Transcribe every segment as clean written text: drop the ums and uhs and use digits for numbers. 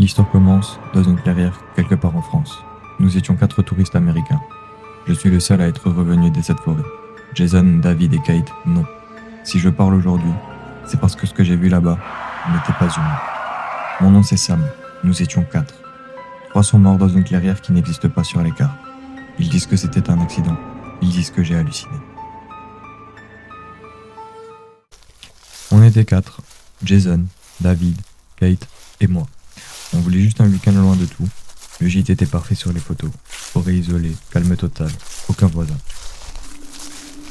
L'histoire commence dans une clairière quelque part en France. Nous étions 4 touristes américains. Je suis le seul à être revenu de cette forêt. Jason, David et Kate, non. Si je parle aujourd'hui, c'est parce que ce que j'ai vu là-bas n'était pas humain. Mon nom c'est Sam. Nous étions 4. 3 sont morts dans une clairière qui n'existe pas sur les cartes. Ils disent que c'était un accident. Ils disent que j'ai halluciné. On était 4. Jason, David, Kate et moi. On voulait juste un week-end loin de tout. Le gîte était parfait sur les photos. Forêt isolée, calme total, aucun voisin.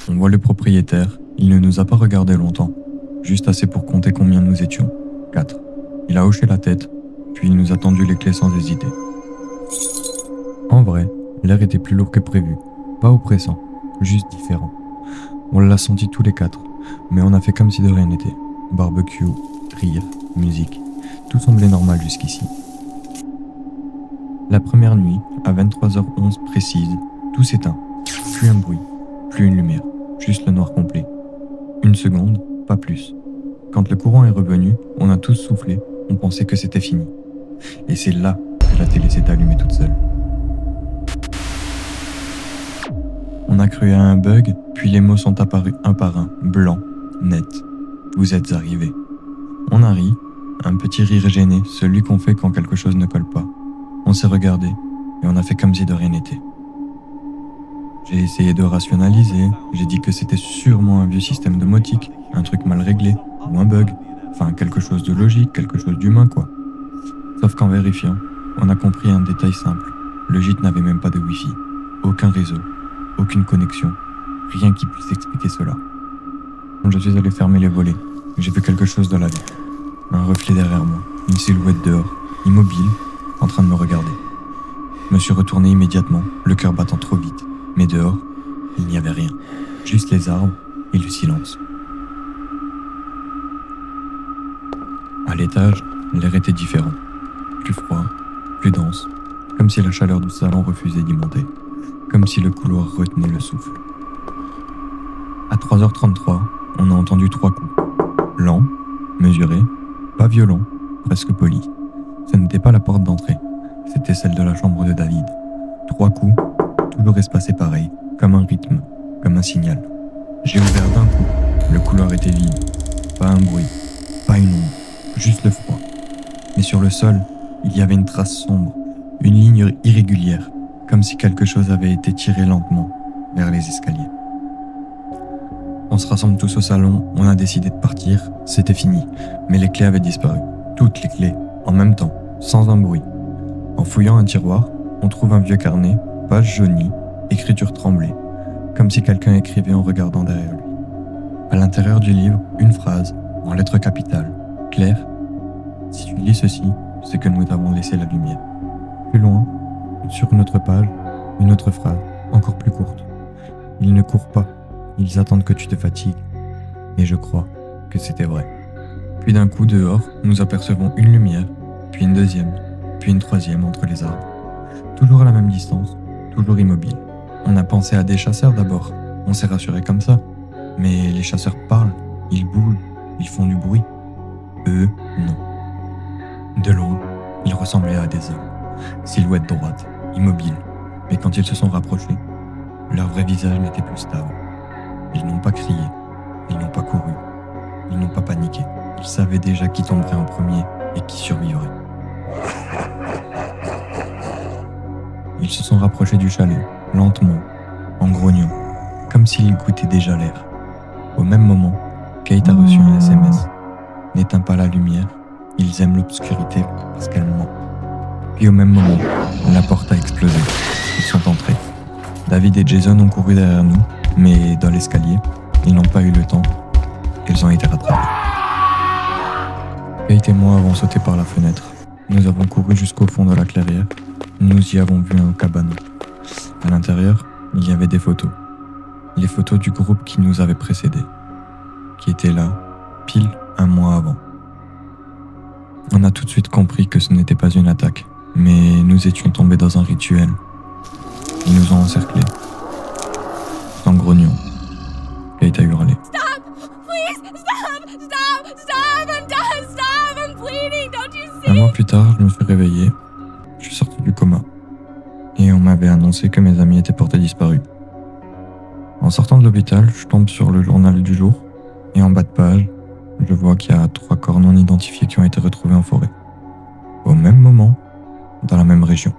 On voit le propriétaire, il ne nous a pas regardé longtemps. Juste assez pour compter combien nous étions. 4. Il a hoché la tête, puis il nous a tendu les clés sans hésiter. En vrai, l'air était plus lourd que prévu. Pas oppressant, juste différent. On l'a senti tous les 4, mais on a fait comme si de rien n'était. Barbecue, rire, musique, tout semblait normal jusqu'ici. La première nuit, à 23h11 précise, tout s'éteint. Plus un bruit, plus une lumière, juste le noir complet. Une seconde, pas plus. Quand le courant est revenu, on a tous soufflé, on pensait que c'était fini. Et c'est là que la télé s'est allumée toute seule. On a cru à un bug, puis les mots sont apparus un par un, blancs, nets. Vous êtes arrivés. On a ri, un petit rire gêné, celui qu'on fait quand quelque chose ne colle pas. On s'est regardé, et on a fait comme si de rien n'était. J'ai essayé de rationaliser, j'ai dit que c'était sûrement un vieux système domotique, un truc mal réglé, ou un bug, enfin quelque chose de logique, quelque chose d'humain quoi. Sauf qu'en vérifiant, on a compris un détail simple. Le gîte n'avait même pas de wifi, aucun réseau, aucune connexion, rien qui puisse expliquer cela. Quand je suis allé fermer les volets, j'ai vu quelque chose dans la vue. Un reflet derrière moi, une silhouette dehors, immobile, en train de me regarder. Je me suis retourné immédiatement, le cœur battant trop vite. Mais dehors, il n'y avait rien. Juste les arbres et le silence. À l'étage, l'air était différent. Plus froid, plus dense. Comme si la chaleur du salon refusait d'y monter. Comme si le couloir retenait le souffle. À 3h33, on a entendu 3 coups. Lents, mesurés, pas violents, presque polis. Ce n'était pas la porte d'entrée, c'était celle de la chambre de David. 3 coups, toujours espacés pareil, comme un rythme, comme un signal. J'ai ouvert d'un coup, le couloir était vide. Pas un bruit, pas une ombre, juste le froid. Mais sur le sol, il y avait une trace sombre, une ligne irrégulière, comme si quelque chose avait été tiré lentement vers les escaliers. On se rassemble tous au salon, on a décidé de partir, c'était fini, mais les clés avaient disparu. Toutes les clés, en même temps, sans un bruit. En fouillant un tiroir, on trouve un vieux carnet, page jaunie, écriture tremblée, comme si quelqu'un écrivait en regardant derrière lui. À l'intérieur du livre, une phrase, en lettres capitales, claire. Si tu lis ceci, c'est que nous avons laissé la lumière. Plus loin, sur une autre page, une autre phrase, encore plus courte. Ils ne courent pas, ils attendent que tu te fatigues. Et je crois que c'était vrai. Puis d'un coup dehors, nous apercevons une lumière, puis une deuxième, puis une troisième entre les arbres. Toujours à la même distance, toujours immobile. On a pensé à des chasseurs d'abord, on s'est rassuré comme ça. Mais les chasseurs parlent, ils bougent, ils font du bruit. Eux, non. De loin, ils ressemblaient à des hommes. Silhouette droite, immobile. Mais quand ils se sont rapprochés, leur vrai visage n'était plus stable. Ils n'ont pas crié, ils n'ont pas couru, ils n'ont pas paniqué. Ils savaient déjà qui tomberait en premier et qui survivrait. Ils se sont rapprochés du chalet, lentement, en grognant, comme s'ils goûtaient déjà l'air. Au même moment, Kate a reçu un SMS. N'éteins pas la lumière, ils aiment l'obscurité parce qu'elle ment. Puis au même moment, la porte a explosé. Ils sont entrés. David et Jason ont couru derrière nous, mais dans l'escalier, ils n'ont pas eu le temps. Ils ont été rattrapés. Kate et moi avons sauté par la fenêtre. Nous avons couru jusqu'au fond de la clairière. Nous y avons vu un cabanon. À l'intérieur, il y avait des photos. Les photos du groupe qui nous avait précédés, qui était là, pile un mois avant. On a tout de suite compris que ce n'était pas une attaque, mais nous étions tombés dans un rituel. Ils nous ont encerclés. En grognant, Kate a hurlé. Stop! Please, stop! Stop! Stop! I'm done! Stop! I'm bleeding! Don't you Un mois plus tard, je me fais réveiller. Je suis sorti du coma. Et on m'avait annoncé que mes amis étaient portés disparus. En sortant de l'hôpital, je tombe sur le journal du jour. Et en bas de page, je vois qu'il y a 3 corps non identifiés qui ont été retrouvés en forêt. Au même moment, dans la même région.